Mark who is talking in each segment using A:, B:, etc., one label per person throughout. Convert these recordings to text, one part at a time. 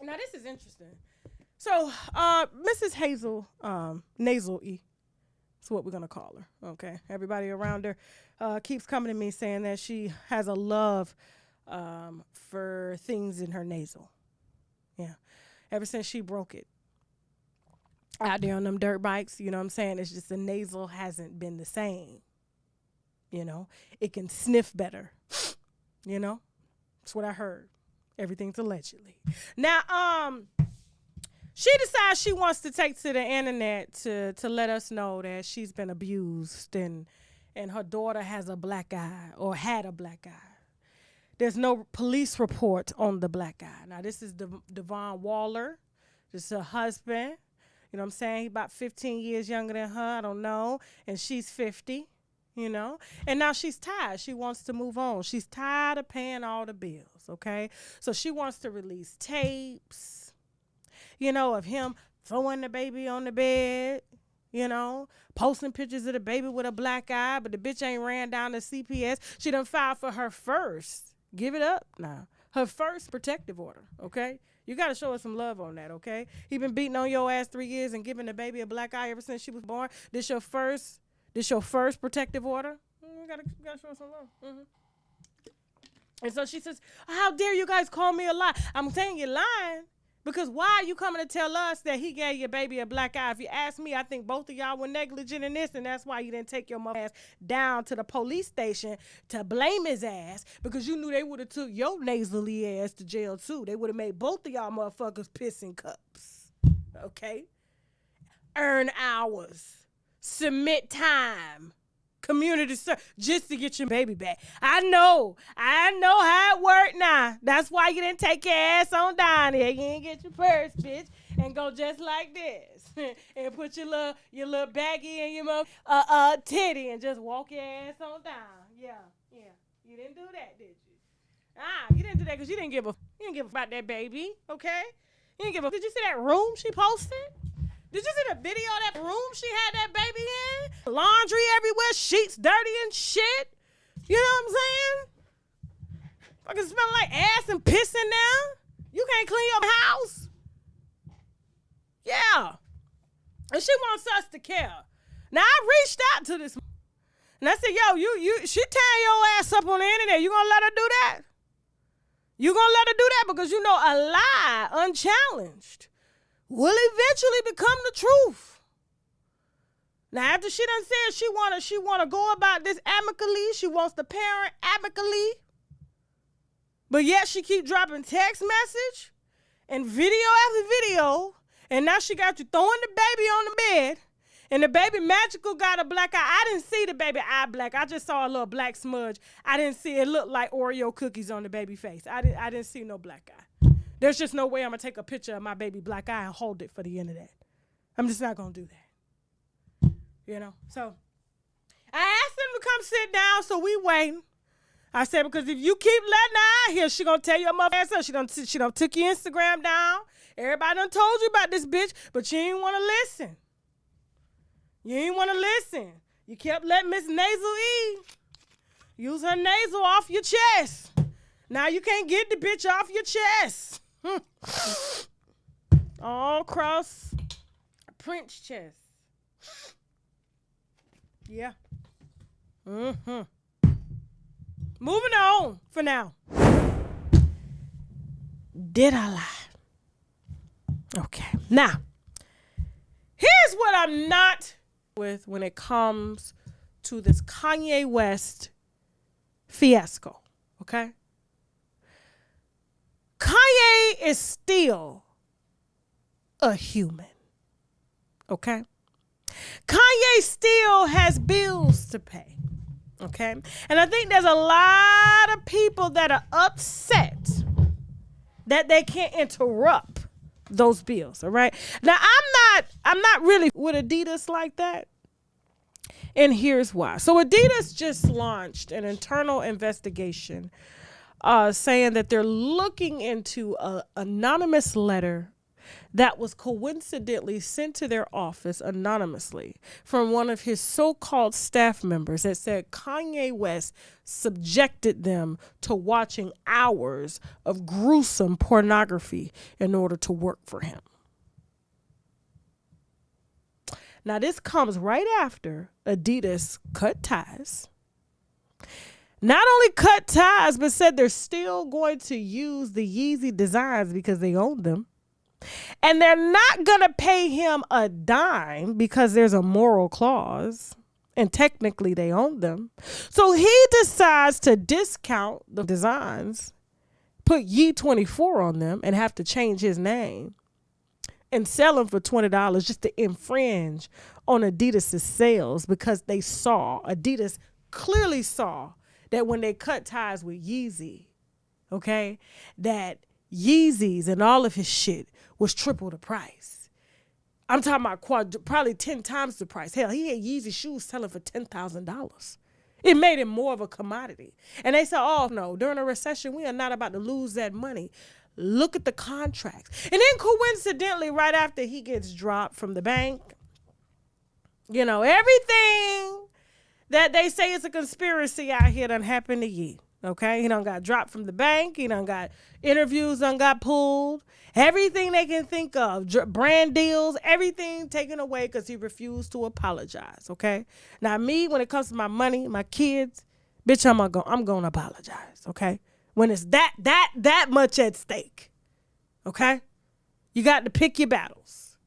A: Now, this is interesting. So, Mrs. Hazel, Nasal E, that's what we're going to call her, okay? Everybody around her keeps coming to me saying that she has a love for things in her nasal. Yeah. Ever since she broke it out there on them dirt bikes, you know what I'm saying? It's just the nasal hasn't been the same. You know, it can sniff better. You know, that's what I heard. Everything's allegedly. Now, she decides she wants to take to the internet to let us know that she's been abused and her daughter has a black eye or had a black eye. There's no police report on the black eye. Now, this is DeVon Waller. This is her husband. You know what I'm saying? He's about 15 years younger than her. I don't know. And she's 50, you know. And now she's tired. She wants to move on. She's tired of paying all the bills, okay? So she wants to release tapes, you know, of him throwing the baby on the bed, you know, posting pictures of the baby with a black eye, but the bitch ain't ran down to CPS. She done filed for her first. Give it up now. Her first protective order, okay? You got to show us some love on that, okay? He been beating on your ass 3 years and giving the baby a black eye ever since she was born. This your first protective order? We got to show us some love. Mm-hmm. And so she says, how dare you guys call me a lie? I'm saying you're lying. Because why are you coming to tell us that he gave your baby a black eye? If you ask me, I think both of y'all were negligent in this, and that's why you didn't take your mother ass down to the police station to blame his ass, because you knew they would have took your nasally ass to jail too. They would have made both of y'all motherfuckers piss in cups. Okay? Earn hours. Submit time. Community service just to get your baby back. I know how it worked now. That's why you didn't take your ass on down there. You didn't get your purse, bitch, and go just like this and put your little baggie in your titty and just walk your ass on down. Yeah. You didn't do that, did you? You didn't do that because you didn't give a about that baby, okay? You didn't give a. Did you see that room she posted? Did you see the video of that room she had that baby in? Laundry everywhere, sheets dirty and shit. You know what I'm saying? Fucking smell like ass and piss in there. You can't clean your house. Yeah. And she wants us to care. Now, I reached out to this and I said, yo, she tearing your ass up on the internet. You gonna let her do that? You gonna let her do that? Because you know a lie unchallenged will eventually become the truth. Now, after she done said she wanna go about this amicably, she wants to parent amicably, but yet she keep dropping text message and video after video, and now she got you throwing the baby on the bed, and the baby magical got a black eye. I didn't see the baby eye black. I just saw a little black smudge. I didn't see it look like Oreo cookies on the baby face. I didn't see no black eye. There's just no way I'm going to take a picture of my baby black eye and hold it for the internet. I'm just not going to do that. You know? So I asked them to come sit down, so we waiting. I said, because if you keep letting her out here, she going to tell your mother ass up. She done took your Instagram down. Everybody done told you about this bitch, but you ain't want to listen. You ain't want to listen. You kept letting Miss Nasal E use her nasal off your chest. Now you can't get the bitch off your chest. All across Prince chest. Yeah. Mm-hmm. Moving on for now. Did I lie? Okay. Now, here's what I'm not with when it comes to this Kanye West fiasco. Okay? Kanye is still a human, okay? Kanye still has bills to pay, okay? And I think there's a lot of people that are upset that they can't interrupt those bills, all right? Now, I'm not really with Adidas like that, and here's why. So Adidas just launched an internal investigation saying that they're looking into an anonymous letter that was coincidentally sent to their office anonymously from one of his so-called staff members that said Kanye West subjected them to watching hours of gruesome pornography in order to work for him. Now, this comes right after Adidas cut ties. Not only cut ties, but said they're still going to use the Yeezy designs because they own them. And they're not going to pay him a dime because there's a moral clause. And technically they own them. So he decides to discount the designs, put Ye24 on them, and have to change his name and sell them for $20 just to infringe on Adidas' sales because Adidas clearly saw that when they cut ties with Yeezy, okay, that Yeezys and all of his shit was triple the price. I'm talking about probably 10 times the price. Hell, he had Yeezy shoes selling for $10,000. It made him more of a commodity. And they said, oh, no, during a recession, we are not about to lose that money. Look at the contracts. And then coincidentally, right after he gets dropped from the bank, you know, everything that they say is a conspiracy out here done happened to Ye. Okay, he done got dropped from the bank. He done got interviews done got pulled. Everything they can think of, brand deals, everything taken away because he refused to apologize. Okay, now me, when it comes to my money, my kids, bitch, I'm gonna apologize. Okay, when it's that much at stake. Okay, you got to pick your battles.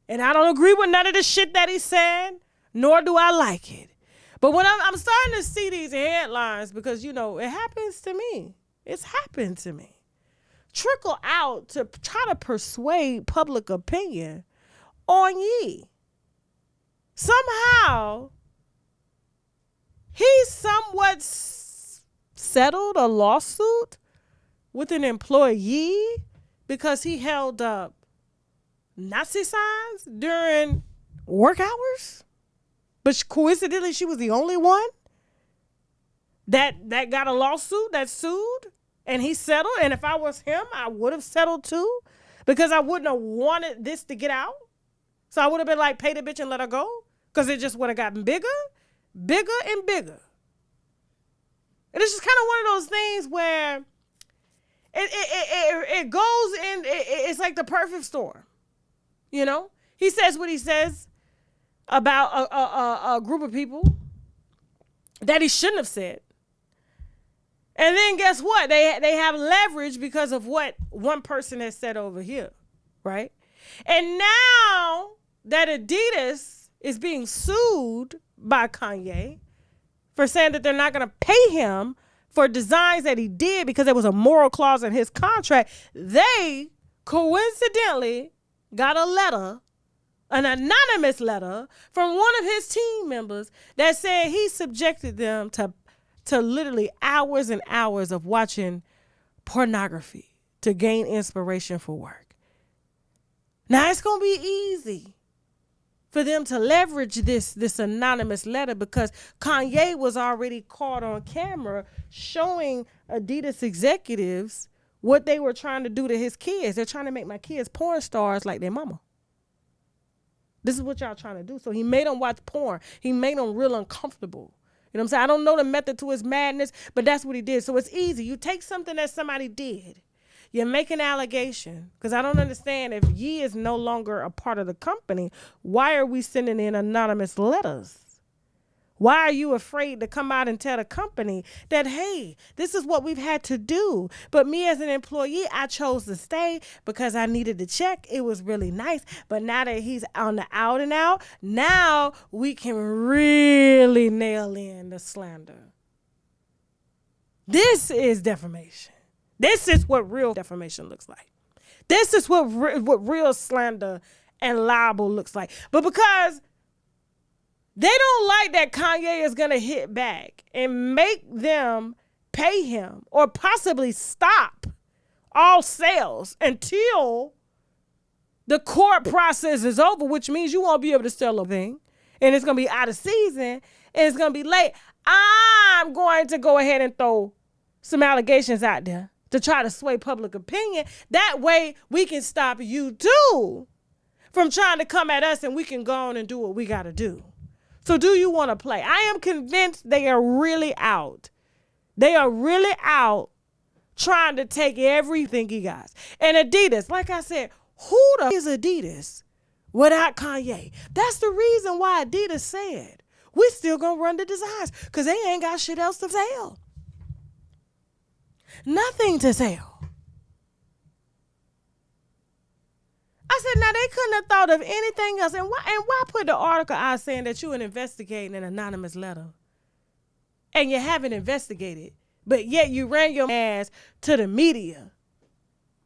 A: And I don't agree with none of the shit that he said, nor do I like it. But when I'm starting to see these headlines, because, you know, it happens to me. It's happened to me. Trickle out to try to persuade public opinion on Ye. Somehow, he somewhat settled a lawsuit with an employee because he held up Nazi signs during work hours. But coincidentally, she was the only one that got a lawsuit, that sued, and he settled. And if I was him, I would have settled too, because I wouldn't have wanted this to get out. So I would have been like, pay the bitch and let her go, because it just would have gotten bigger, bigger, and bigger. And it's just kind of one of those things where it goes in, it's like the perfect storm. You know? He says what he says about a group of people that he shouldn't have said. And then guess what? They have leverage because of what one person has said over here, right? And now that Adidas is being sued by Kanye for saying that they're not going to pay him for designs that he did because there was a moral clause in his contract, they coincidentally got a letter, an anonymous letter from one of his team members that said he subjected them to literally hours and hours of watching pornography to gain inspiration for work. Now, it's going to be easy for them to leverage this anonymous letter because Kanye was already caught on camera showing Adidas executives what they were trying to do to his kids. They're trying to make my kids porn stars like their mama. This is what y'all trying to do. So he made them watch porn. He made them real uncomfortable. You know what I'm saying? I don't know the method to his madness, but that's what he did. So it's easy. You take something that somebody did. You make an allegation. Because I don't understand, if Ye is no longer a part of the company, why are we sending in anonymous letters? Why are you afraid to come out and tell the company that, hey, this is what we've had to do? But me as an employee, I chose to stay because I needed the check. It was really nice. But now that he's on the out and out, now we can really nail in the slander. This is defamation. This is what real defamation looks like. This is what real slander and libel looks like. But because they don't like that Kanye is going to hit back and make them pay him or possibly stop all sales until the court process is over, which means you won't be able to sell a thing. And it's going to be out of season and it's going to be late. I'm going to go ahead and throw some allegations out there to try to sway public opinion. That way we can stop you too from trying to come at us, and we can go on and do what we got to do. So do you want to play? I am convinced they are really out. They are really out trying to take everything he got. And Adidas, like I said, who the is Adidas without Kanye? That's the reason why Adidas said, we still going to run the designs, because they ain't got shit else to sell. Nothing to sell. I said, now they couldn't have thought of anything else. And why put the article out saying that you were investigating an anonymous letter? And you haven't investigated, but yet you ran your ass to the media,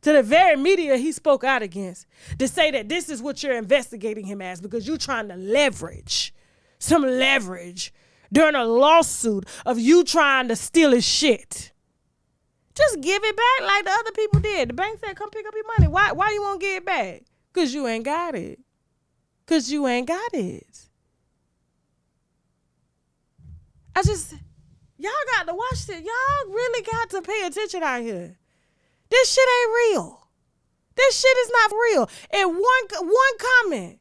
A: to the very media he spoke out against, to say that this is what you're investigating him as, because you're trying to leverage during a lawsuit of you trying to steal his shit. Just give it back like the other people did. The bank said, come pick up your money. Why you won't get it back? Because you ain't got it. Because you ain't got it. Y'all got to watch this. Y'all really got to pay attention out here. This shit ain't real. This shit is not real. And one comment.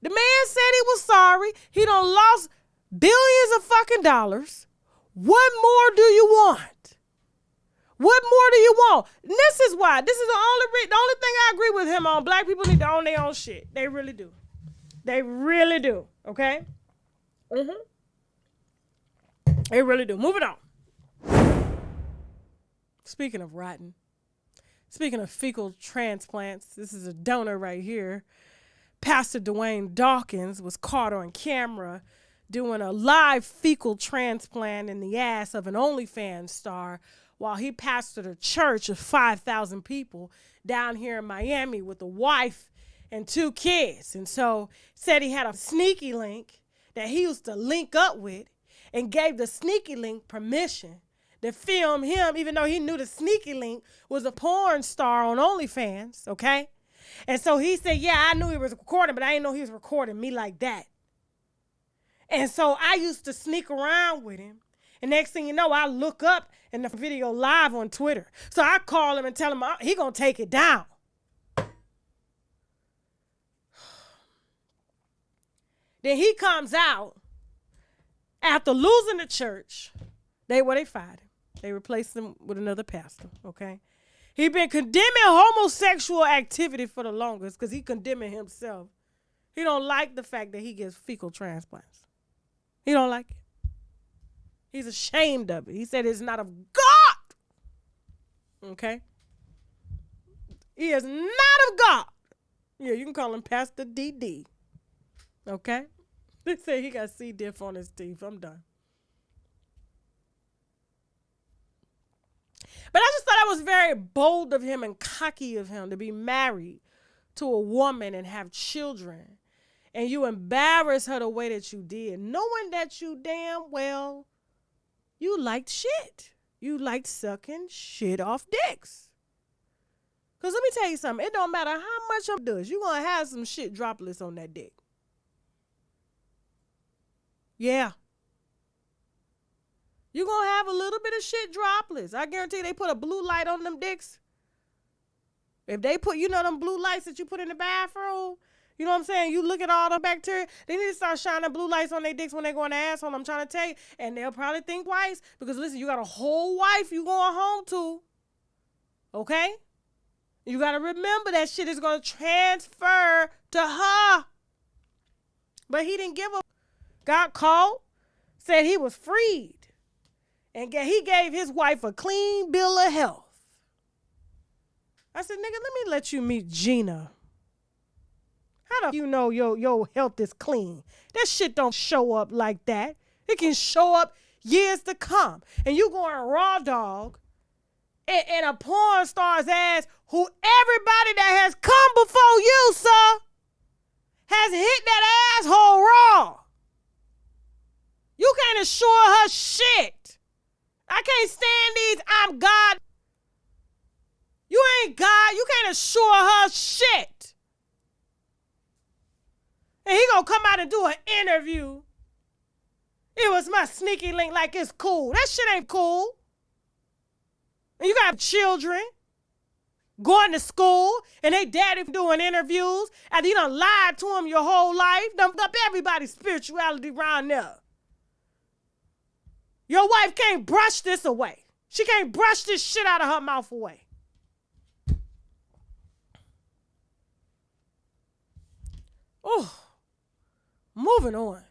A: The man said he was sorry. He done lost billions of fucking dollars. What more do you want? What more do you want? And this is why. This is the only thing I agree with him on. Black people need to own their own shit. They really do. They really do. Okay? They really do. Moving on. Speaking of rotten. Speaking of fecal transplants. This is a donor right here. Pastor Dwayne Dawkins was caught on camera doing a live fecal transplant in the ass of an OnlyFans star while he pastored a church of 5,000 people down here in Miami with a wife and 2 kids. And so said he had a sneaky link that he used to link up with, and gave the sneaky link permission to film him, even though he knew the sneaky link was a porn star on OnlyFans, okay? And so he said, yeah, I knew he was recording, but I didn't know he was recording me like that. And so I used to sneak around with him. And next thing you know, I look up and the video live on Twitter. So I call him and tell him he gonna take it down. Then he comes out after losing the church. They fired him. They replaced him with another pastor, okay? He been condemning homosexual activity for the longest because he condemning himself. He don't like the fact that he gets fecal transplants. He don't like it. He's ashamed of it. He said it's not of God. Okay? He is not of God. Yeah, you can call him Pastor DD. Okay? They say he got C. diff on his teeth. I'm done. But I just thought it was very bold of him and cocky of him to be married to a woman and have children. And you embarrass her the way that you did, knowing that you damn well, you liked shit. You liked sucking shit off dicks. Because let me tell you something. It don't matter how much it does. You're going to have some shit droplets on that dick. Yeah. You're going to have a little bit of shit droplets. I guarantee they put a blue light on them dicks. If they put, them blue lights that you put in the bathroom, you know what I'm saying? You look at all the bacteria. They need to start shining blue lights on their dicks when they go in the asshole. I'm trying to tell you. And they'll probably think twice. Because listen, you got a whole wife you going home to. Okay? You got to remember that shit is going to transfer to her. But he didn't give a... Got caught. Said he was freed. And he gave his wife a clean bill of health. I said, nigga, let me let you meet Gina. How do you know your health is clean? That shit don't show up like that. It can show up years to come. And you going raw dog in a porn star's ass who everybody that has come before you, sir, has hit that asshole raw. You can't assure her shit. I can't stand these I'm God. You ain't God. You can't assure her shit. And he gonna come out and do an interview. It was my sneaky link like it's cool. That shit ain't cool. And you got children going to school and they daddy doing interviews and you done lied to them your whole life, done up everybody's spirituality around there. Your wife can't brush this away. She can't brush this shit out of her mouth away. Oh, moving on.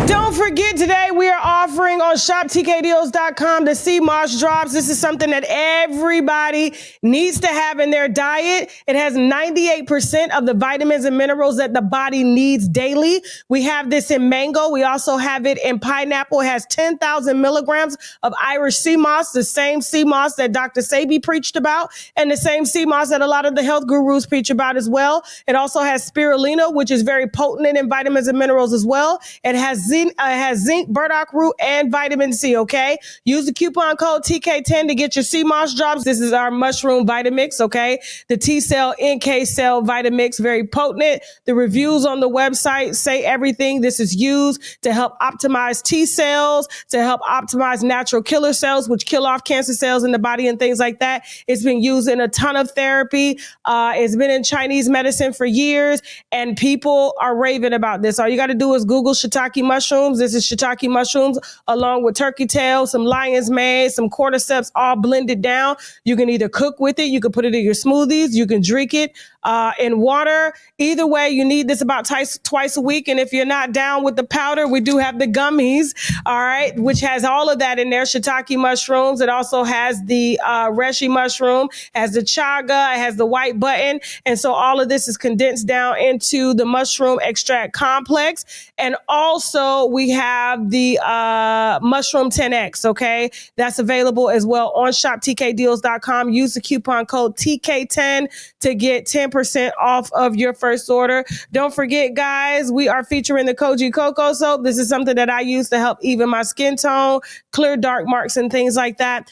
A: Don't forget, today we are offering on shoptkdeals.com the sea moss drops. This is something that everybody needs to have in their diet. It has 98% of the vitamins and minerals that the body needs daily. We have this in mango. We also have it in pineapple. It has 10,000 milligrams of Irish sea moss, the same sea moss that Dr. Sebi preached about, and the same sea moss that a lot of the health gurus preach about as well. It also has spirulina, which is very potent in vitamins and minerals as well. It has zinc, burdock root, and vitamin C, okay? Use the coupon code TK10 to get your sea moss drops. This is our mushroom Vitamix, okay? The T-cell, NK cell Vitamix, very potent. The reviews on the website say everything. This is used to help optimize T cells, to help optimize natural killer cells, which kill off cancer cells in the body and things like that. It's been used in a ton of therapy. It's been in Chinese medicine for years, and people are raving about this. All you got to do is Google shiitake mushrooms. This is shiitake mushrooms along with turkey tail, some lion's mane, some cordyceps, all blended down. You can either cook with it, you can put it in your smoothies, you can drink it in water. Either way, you need this about twice a week. And if you're not down with the powder, we do have the gummies, all right, which has all of that in there. Shiitake mushrooms. It also has the reishi mushroom, has the chaga, it has the white button. And so all of this is condensed down into the mushroom extract complex. And also we have the mushroom 10X, okay? That's available as well on shoptkdeals.com. Use the coupon code TK10 to get 10% off of your first order. Don't forget, guys, we are featuring the Koji Cocoa Soap. This is something that I use to help even my skin tone, clear dark marks and things like that.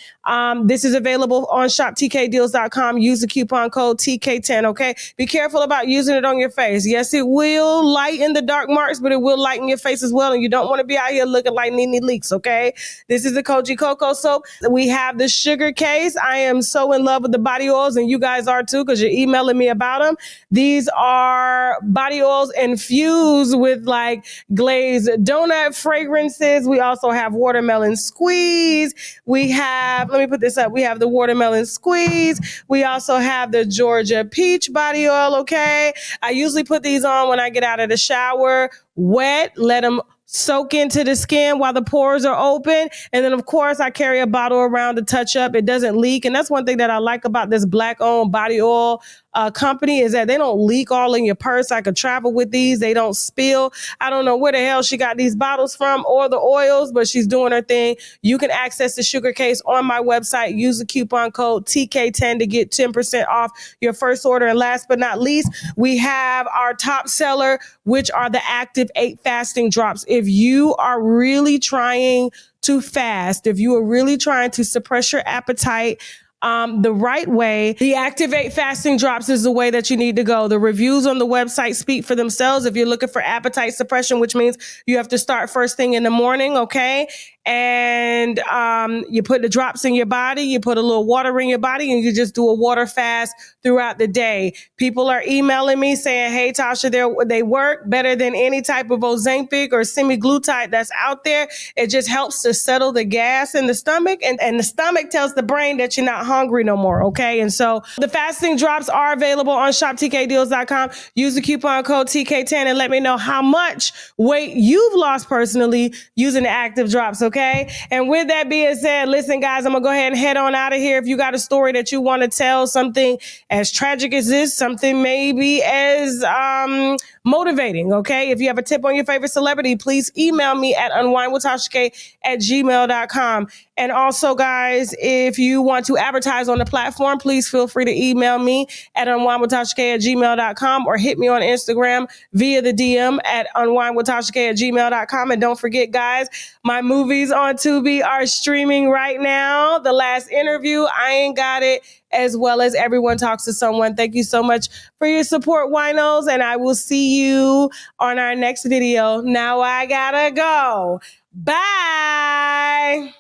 A: This is available on shoptkdeals.com. Use the coupon code TK10, okay? Be careful about using it on your face. Yes, it will lighten the dark marks, but it will lighten your face as well, and you don't want to be out here looking like Nene Leaks, okay? This is the Koji Cocoa Soap. We have the sugar case. I am so in love with the body oils, and you guys are too, because you're emailing me about them. These are body oils infused with like glazed donut fragrances. We also have watermelon squeeze. We have, let me put this up. We have the watermelon squeeze. We also have the Georgia peach body oil, okay? I usually put these on when I get out of the shower, wet, let them soak into the skin while the pores are open. And then, of course, I carry a bottle around to touch up. It doesn't leak. And that's one thing that I like about this Black-owned body oil company is that they don't leak all in your purse. I could travel with these. They don't spill. I don't know where the hell she got these bottles from or the oils, but she's doing her thing. You can access the sugar case on my website. Use the coupon code TK10 to get 10% off your first order. And last but not least, we have our top seller, which are the Active 8 fasting drops. If you are really trying to fast, if you are really trying to suppress your appetite, the right way, the Active 8 fasting drops is the way that you need to go. The reviews on the website speak for themselves. If you're looking for appetite suppression, which means you have to start first thing in the morning, okay? And you put the drops in your body, you put a little water in your body, and you just do a water fast throughout the day. People are emailing me saying, hey, Tasha, they work better than any type of Ozempic or semaglutide that's out there. It just helps to settle the gas in the stomach, and the stomach tells the brain that you're not hungry no more, okay? And so the fasting drops are available on shoptkdeals.com. Use the coupon code TK10 and let me know how much weight you've lost personally using the active drops, okay? And with that being said, listen, guys, I'm gonna go ahead and head on out of here. If you got a story that you want to tell, something as tragic as this, something maybe as motivating, okay? If you have a tip on your favorite celebrity, please email me at unwindwithtasha@gmail.com. And also, guys, if you want to advertise on the platform, please feel free to email me at unwindwithtasha@gmail.com or hit me on Instagram via the DM at unwindwithtasha@gmail.com. And don't forget, guys, my movies on Tubi are streaming right now. The Last Interview, I Ain't Got It, as well as Everyone Talks to Someone. Thank you so much for your support, winos, and I will see you on our next video. Now I gotta go. Bye.